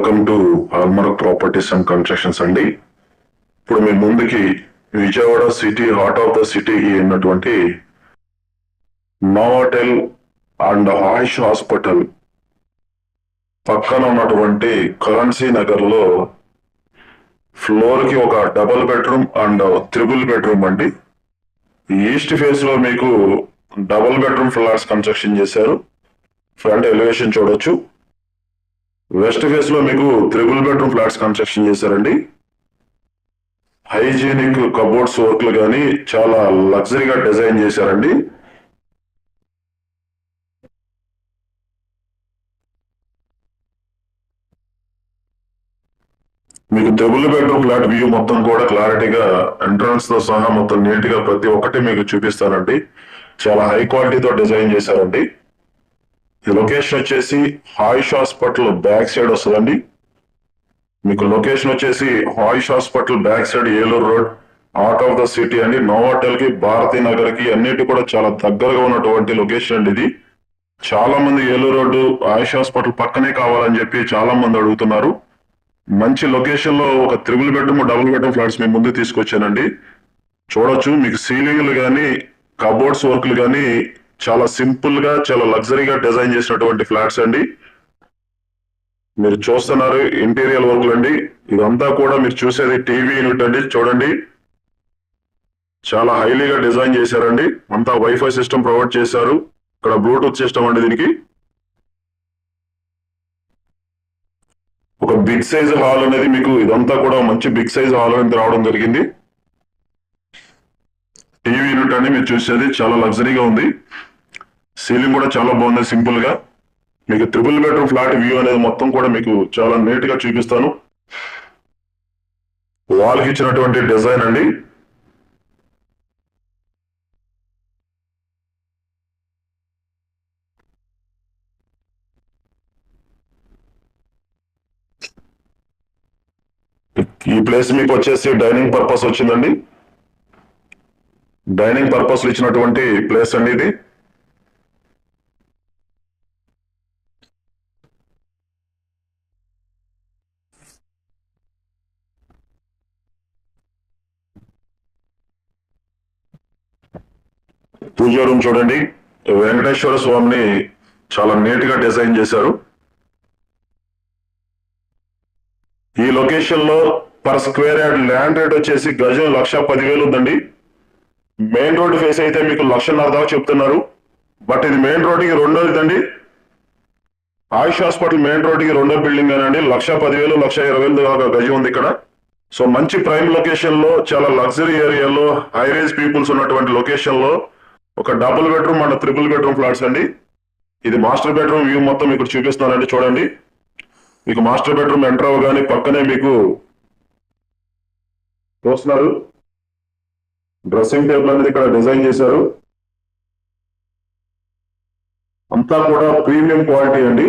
Welcome to hallmark properties and constructions అండి. ఇప్పుడు మీ ముందుకి Vijayawada city heart of the సిటీకి ఉన్నటువంటి నోవాటెల్ అండ్ ఆయుష్ హాస్పిటల్ పక్కన ఉన్నటువంటి కరెన్సీ నగర్ లో ఫ్లోర్ కి ఒక double bedroom and triple bedroom అండి. ఈస్ట్ ఫేస్ లో మీకు డబుల్ బెడ్రూమ్ ఫ్లాట్స్ కన్స్ట్రక్షన్ చేశారు. ఫ్రంట్ ఎలివేషన్ చూడొచ్చు. వెస్ట్ ఫేస్ లో మీకు త్రిబుల్ బెడ్రూమ్ ఫ్లాట్స్ కన్స్ట్రక్షన్ చేశారండి. హైజీనిక్ కబోర్డ్స్ వర్క్లు కానీ చాలా లగ్జరీగా డిజైన్ చేశారండి. మీకు త్రిబుల్ బెడ్రూమ్ ఫ్లాట్ వ్యూ మొత్తం కూడా క్లారిటీగా ఎంట్రన్స్ తో సహా మొత్తం నీట్ గా ప్రతి ఒక్కటి మీకు చూపిస్తానండి. చాలా హై క్వాలిటీతో డిజైన్ చేశారండి. ఈ లొకేషన్ వచ్చేసి ఆయుష్ హాస్పిటల్ బ్యాక్ సైడ్ వస్తుందండి. మీకు లొకేషన్ వచ్చేసి Ayush hospital back side Eluru road, heart of the city అండి. నోవాటెల్ కి, భారతీ నగర్ కి అన్నిటి కూడా చాలా దగ్గరగా ఉన్నటువంటి లొకేషన్ అండి ఇది. చాలా మంది ఏలూరు రోడ్డు ఆయుష్ హాస్పిటల్ పక్కనే కావాలని చెప్పి చాలా మంది అడుగుతున్నారు. మంచి లొకేషన్ లో ఒక triple bedroom, double bedroom flats మీ ముందు తీసుకొచ్చానండి. చూడొచ్చు. మీకు సీలింగ్లు కానీ, కబోర్డ్స్ వర్క్లు కానీ చాలా సింపుల్ గా, చాలా లగ్జరీగా డిజైన్ చేసినటువంటి ఫ్లాట్స్ అండి. మీరు చూస్తున్నారు ఇంటీరియర్ వర్క్లు అండి. ఇదంతా కూడా మీరు చూసేది టీవీ యూనిట్ అండి. చూడండి, చాలా హైలీగా డిజైన్ చేశారండి. అంతా వైఫై సిస్టమ్ ప్రొవైడ్ చేశారు. ఇక్కడ బ్లూటూత్ సిస్టమ్ అండి. దీనికి ఒక బిగ్ సైజ్ హాల్ అనేది మీకు, ఇదంతా కూడా మంచి బిగ్ సైజ్ హాల్ అనేది రావడం జరిగింది. టీవీ యూనిట్ అండి మీరు చూసేది చాలా లగ్జరీగా ఉంది. సీలింగ్ కూడా చాలా బాగుంది సింపుల్ గా. మీకు త్రిబుల్ బెడ్రూమ్ ఫ్లాట్ వ్యూ అనేది మొత్తం కూడా మీకు చాలా నీట్ గా చూపిస్తాను. వాల్ కి ఇచ్చినటువంటి డిజైన్ అండి. ఈ ప్లేస్ మీకు వచ్చేసి డైనింగ్ పర్పస్ వచ్చిందండి. డైనింగ్ పర్పస్ ఇచ్చినటువంటి ప్లేస్ అండి ఇది. పూజా రూమ్ చూడండి. వెంకటేశ్వర స్వామిని చాలా నీట్ గా డిజైన్ చేశారు. ఈ లొకేషన్ లో per square yard land rate వచ్చేసి గజం 1,10,000 ఉందండి. మెయిన్ రోడ్ ఫేస్ అయితే మీకు 1,50,000 దాకా చెప్తున్నారు. బట్ ఇది మెయిన్ రోడ్డుకి రెండోది అండి. ఆయుష్ హాస్పిటల్ మెయిన్ రోడ్డుకి రెండో బిల్డింగ్ అనండి. 1,10,000, 1,20,000 దాకా గజం ఉంది ఇక్కడ. సో మంచి ప్రైమ్ లొకేషన్ లో, చాలా లగ్జరీ ఏరియాలో, హై రేంజ్ పీపుల్స్ ఉన్నటువంటి లొకేషన్ లో ఒక double bedroom and triple bedroom flats అండి. ఇది మాస్టర్ బెడ్రూమ్ వ్యూ మొత్తం మీకు చూపిస్తున్నానండి. చూడండి, మీకు మాస్టర్ బెడ్రూమ్ ఎంటర్ అవ్వగానే పక్కనే మీకు చూస్తున్నారు డ్రెస్సింగ్ టేబుల్ అనేది ఇక్కడ డిజైన్ చేశారు. అంతా కూడా ప్రీమియం క్వాలిటీ అండి.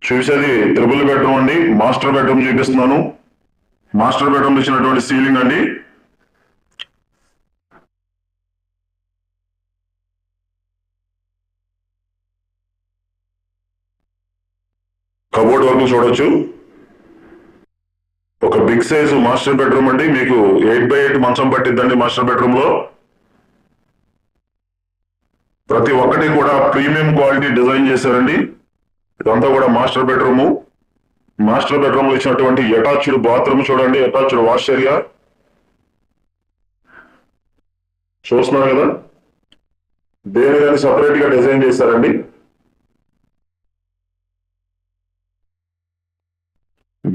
చూసేది త్రిబుల్ బెడ్రూమ్ అండి. మాస్టర్ బెడ్రూమ్ చూపిస్తున్నాను. మాస్టర్ బెడ్రూమ్ ఇచ్చినటువంటి సీలింగ్ అండి. కబోర్డ్ వర్క్ చూడొచ్చు. ఒక బిగ్ సైజ్ మాస్టర్ బెడ్రూమ్ అండి. మీకు 8x8 మంచం పట్టిద్దండి. మాస్టర్ బెడ్రూమ్ లో ప్రతి ఒక్కటి కూడా ప్రీమియం క్వాలిటీ డిజైన్ చేశారండి. ఇదంతా కూడా మాస్టర్ బెడ్రూమ్. మాస్టర్ బెడ్రూమ్ లో ఇచ్చినటువంటి అటాచ్డ్ బాత్రూమ్ చూడండి. అటాచ్డ్ వాష్ ఏరియా చూస్తున్నారు కదా. దేని సపరేట్ గా డిజైన్ చేశారండి.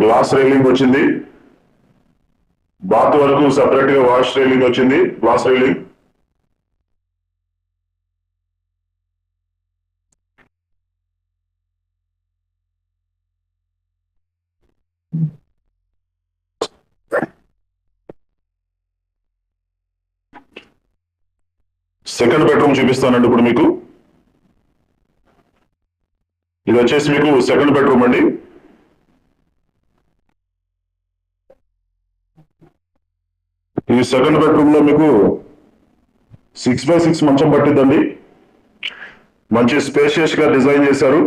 గ్లాస్ రైలింగ్ వచ్చింది. బాత్ వరకు సపరేట్ గా వాష్ రైలింగ్ వచ్చింది. Glass railing. సెకండ్ బెడ్రూమ్ చూపిస్తానండి ఇప్పుడు మీకు. ఇది వచ్చేసి మీకు సెకండ్ బెడ్రూమ్ అండి. ఈ సెకండ్ బెడ్రూమ్ లో మీకు 6x6 మంచం పట్టిద్దండి. మంచి స్పేషియస్ గా డిజైన్ చేశారు.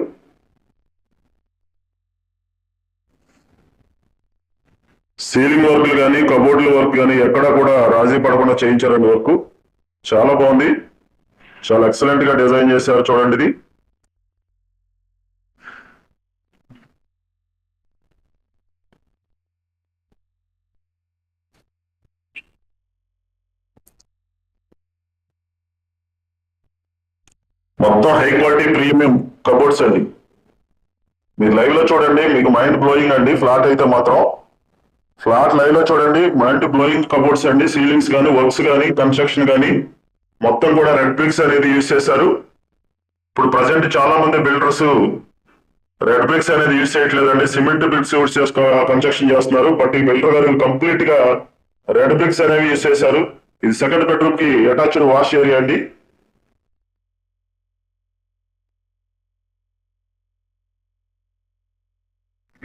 సీలింగ్ వర్క్లు కానీ కబోర్డ్ల వర్క్ కానీ ఎక్కడ కూడా రాజీ పడకుండా చేయించారండి వర్క్. చాలా బాగుంది, చాలా ఎక్సలెంట్ గా డిజైన్ చేశారు చూడండి ఇది. మొత్తం హై క్వాలిటీ ప్రీమియం కబోర్డ్స్ అండి. మీరు లైవ్ లో చూడండి, మీకు మైండ్ బ్లోయింగ్ అండి. ఫ్లాట్ అయితే మాత్రం ఫ్లాట్ లైవ్ లో చూడండి, మైండ్ బ్లోయింగ్ కబోర్డ్స్ అండి. సీలింగ్స్ కానీ వర్క్స్ కానీ కన్స్ట్రక్షన్ కానీ మొత్తం కూడా రెడ్ బ్రిక్స్ అనేది యూజ్ చేశారు. ఇప్పుడు ప్రజెంట్ చాలా మంది బిల్డర్స్ రెడ్ బ్రిక్స్ అనేది యూజ్ చేయట్లేదండి, సిమెంట్ బ్రిక్స్ యూజ్ చేసుకో కన్స్ట్రక్షన్ చేస్తున్నారు. బట్ ఈ బిల్డర్ గారు కంప్లీట్ గా రెడ్ బ్రిక్స్ అనేవి యూజ్ చేశారు. ఇది సెకండ్ బెడ్రూమ్ కి అటాచ్డ్ వాష్ ఏరియా అండి.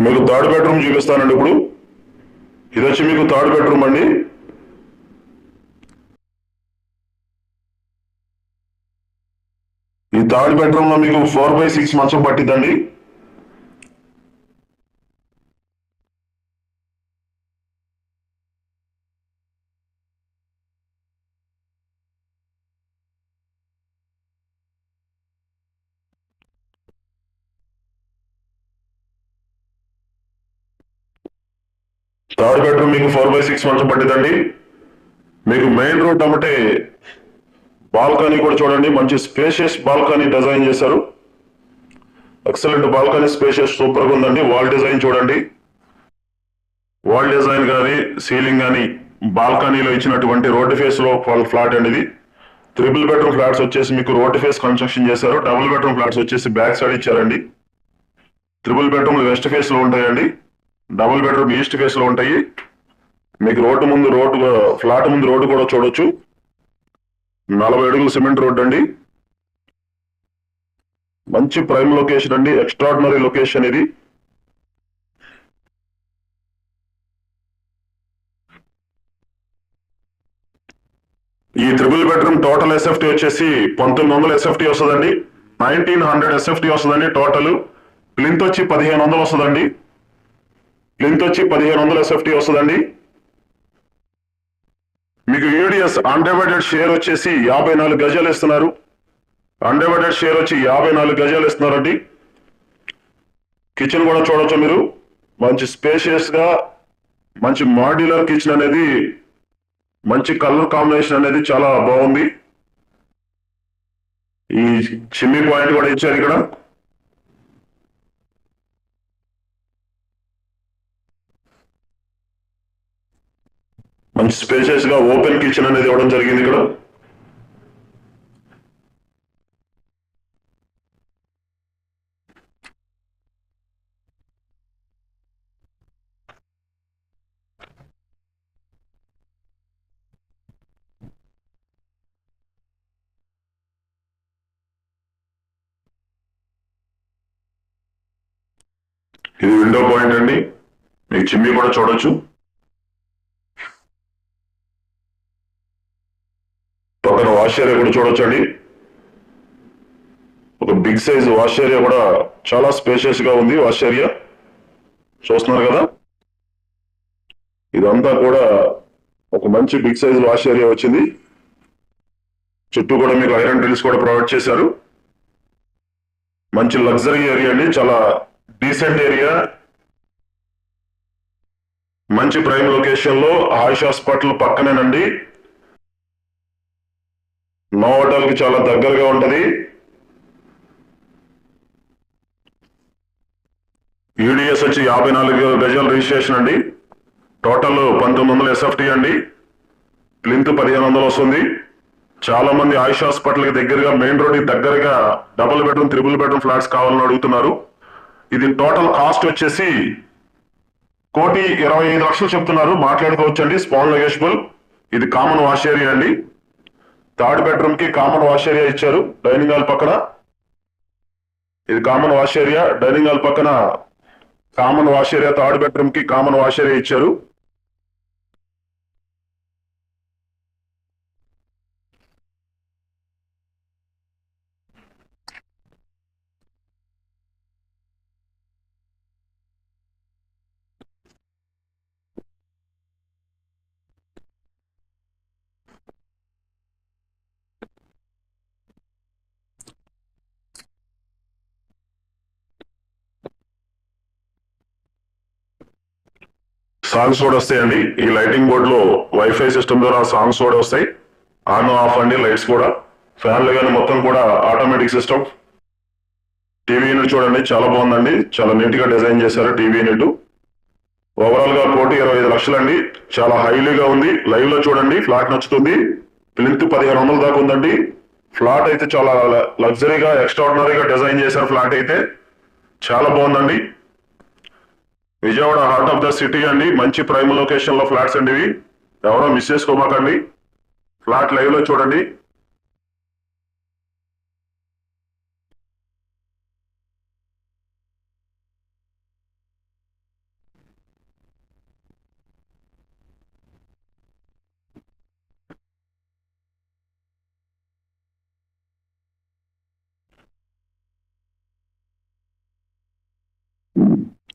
మీకు థర్డ్ బెడ్రూమ్ చూపిస్తానండి ఇప్పుడు. ఇది వచ్చి మీకు థర్డ్ బెడ్రూమ్ అండి. ఈ థర్డ్ బెడ్రూమ్ లో మీకు 4x6 మంచం పట్టిద్దండి. థర్డ్ బెడ్రూమ్ మీకు 4x6 మంచం పట్టిద్దండి. మీకు మెయిన్ రోడ్ అమ్మటే బాల్కనీ కూడా చూడండి, మంచి స్పేషియస్ బాల్కనీ డిజైన్ చేశారు. ఎక్సలెంట్ బాల్కనీ, స్పేషియస్ సూపర్ గా ఉందండి. వాల్ డిజైన్ చూడండి, వాల్ డిజైన్ కానీ సీలింగ్ కానీ బాల్కనీలో ఇచ్చినటువంటి రోడ్డు ఫేస్ లో ఫ్లాట్ అండి ఇది. ట్రిపుల్ బెడ్రూమ్ ఫ్లాట్స్ వచ్చేసి మీకు రోడ్డు ఫేస్ కన్స్ట్రక్షన్ చేశారు. డబుల్ బెడ్రూమ్ ఫ్లాట్స్ వచ్చేసి బ్యాక్ సైడ్ ఇచ్చారండి. ట్రిపుల్ బెడ్రూమ్ వెస్ట్ ఫేస్ లో ఉంటాయండి, డబుల్ బెడ్రూమ్ ఈస్ట్ ఫేస్ లో ఉంటాయి. మీకు ఫ్లాట్ ముందు రోడ్డు కూడా చూడొచ్చు. 40 అడుగుల సిమెంట్ రోడ్ అండి. మంచి ప్రైమ్ లొకేషన్ అండి, ఎక్స్ట్రాడినరీ లొకేషన్ ఇది. ఈ ట్రిపుల్ బెడ్రూమ్ టోటల్ ఎస్ఎఫ్టీ వచ్చేసి 1900 ఎస్ఎఫ్టీ వస్తుందండి. 1900 ఎస్ఎఫ్టీ వస్తుందండి టోటల్. ప్లింత్ వచ్చి 1500 వస్తుందండి. ప్లింత్ వచ్చి 1500 ఎస్ఎఫ్టీ వస్తుందండి. మీకు యూడిఎస్ అన్డివైడెడ్ షేర్ వచ్చేసి 54 గజాలు ఇస్తున్నారు. అన్డివైడెడ్ షేర్ వచ్చి 54 గజాలు ఇస్తున్నారండి. కిచెన్ కూడా చూడొచ్చు మీరు. మంచి స్పేషియస్ గా మంచి మాడ్యులర్ కిచెన్ అనేది, మంచి కలర్ కాంబినేషన్ అనేది చాలా బాగుంది. ఈ చిమ్మి పాయింట్ కూడా ఇచ్చారు ఇక్కడ. మంచి స్పేషియస్ గా ఓపెన్ కిచెన్ అనేది ఇవ్వడం జరిగింది ఇక్కడ. ఇది విండో పాయింట్ అండి, మీకు చిమ్మి కూడా చూడొచ్చు. పక్కన వాష్ ఏరియా కూడా చూడొచ్చండి. ఒక బిగ్ సైజ్ వాష్ ఏరియా కూడా చాలా స్పేషియస్ గా ఉంది. వాష్ ఏరియా చూస్తున్నారు కదా. ఇదంతా కూడా ఒక మంచి బిగ్ సైజ్ వాష్ ఏరియా వచ్చింది. చుట్టూ కూడా మీకు ఐరన్ డ్రిల్స్ కూడా ప్రొవైడ్ చేశారు. మంచి లగ్జరీ ఏరియా అండి, చాలా డీసెంట్ ఏరియా. మంచి ప్రైమ్ లొకేషన్ లో ఆయుష్ హాస్పిటల్ పక్కనేనండి. నోవాటల్ కి చాలా దగ్గరగా ఉంటది. యూడిఎస్ వచ్చి 54 గజాల రిజిస్ట్రేషన్ అండి. టోటల్ 1900 ఎస్ఎఫ్టీ అండి. ప్లింత్ 1500 వస్తుంది. చాలా మంది ఆయుష్ హాస్పిటల్ కి దగ్గరగా, మెయిన్ రోడ్ కి దగ్గరగా double bedroom, triple bedroom flats కావాలని అడుగుతున్నారు. ఇది టోటల్ కాస్ట్ వచ్చేసి 1,25,00,000 చెప్తున్నారు. మాట్లాడుకోవచ్చండి, స్పాన్ నెగోషియబుల్. ఇది కామన్ వాష్ ఏరియా అండి. థర్డ్ బెడ్రూమ్ కి కామన్ వాష్ ఏరియా ఇచ్చారు డైనింగ్ హాల్ పక్కన. ఇది common wash area, dining hall పక్కన common wash area. Third bedroom కి కామన్ వాష్ ఏరియా ఇచ్చారు. సాంగ్స్ కూడా వస్తాయండి. ఈ లైటింగ్ బోర్డ్ లో వైఫై సిస్టమ్ ద్వారా సాంగ్స్ కూడా వస్తాయి. ఆన్ ఆఫ్ అండి లైట్స్ కూడా, ఫ్యాన్లు కానీ మొత్తం కూడా ఆటోమేటిక్ సిస్టమ్. టీవీ యూనిట్ చూడండి, చాలా బాగుందండి, చాలా నీట్ గా డిజైన్ చేశారు టీవీ యూనిట్. ఓవరాల్ గా 1,25,00,000 అండి, చాలా హైలీగా ఉంది. లైవ్ లో చూడండి, ఫ్లాట్ నచ్చుతుంది. ప్లింత్ 1,500 దాకా ఉందండి. ఫ్లాట్ అయితే చాలా లగ్జరీగా ఎక్స్ట్రాడినరీగా డిజైన్ చేశారు. ఫ్లాట్ అయితే చాలా బాగుందండి. Vijayawada heart of the city అండి, మంచి ప్రైమ్ లొకేషన్ లో ఫ్లాట్స్ అండి ఇవి, ఎవరో మిస్ చేసుకోమాకండి. ఫ్లాట్ లైవ్ లో చూడండి.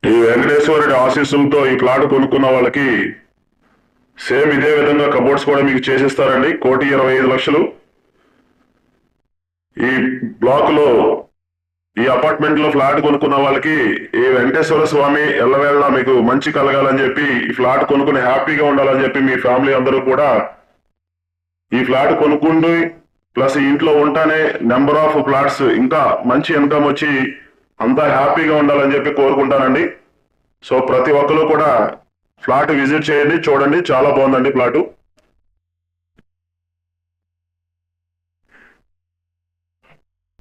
ఈ వెంకటేశ్వరుడి ఆశీస్సులతో ఈ ప్లాట్ కొనుక్కున్న వాళ్ళకి సేమ్ ఇదే విధంగా కబోర్డ్స్ కూడా మీకు చేసిస్తారండి. 1,25,00,000. ఈ బ్లాక్ లో ఈ అపార్ట్మెంట్ లో ఫ్లాట్ కొనుక్కున్న వాళ్ళకి ఈ వెంకటేశ్వర స్వామి ఎల్లవేళ మీకు మంచి కలగాలని చెప్పి, ఈ ఫ్లాట్ కొనుక్కుని హ్యాపీగా ఉండాలని చెప్పి మీ ఫ్యామిలీ అందరూ కూడా ఈ ఫ్లాట్ కొనుక్కుంటూ ప్లస్ ఇంట్లో ఉంటానే నెంబర్ ఆఫ్ ఫ్లాట్స్ ఇంకా మంచి ఇన్కమ్ వచ్చి అంతా హ్యాపీగా ఉండాలని చెప్పి కోరుకుంటానండి. సో ప్రతి ఒక్కరు కూడా ఫ్లాట్ విజిట్ చేయండి, చూడండి, చాలా బాగుందండి ఫ్లాటు.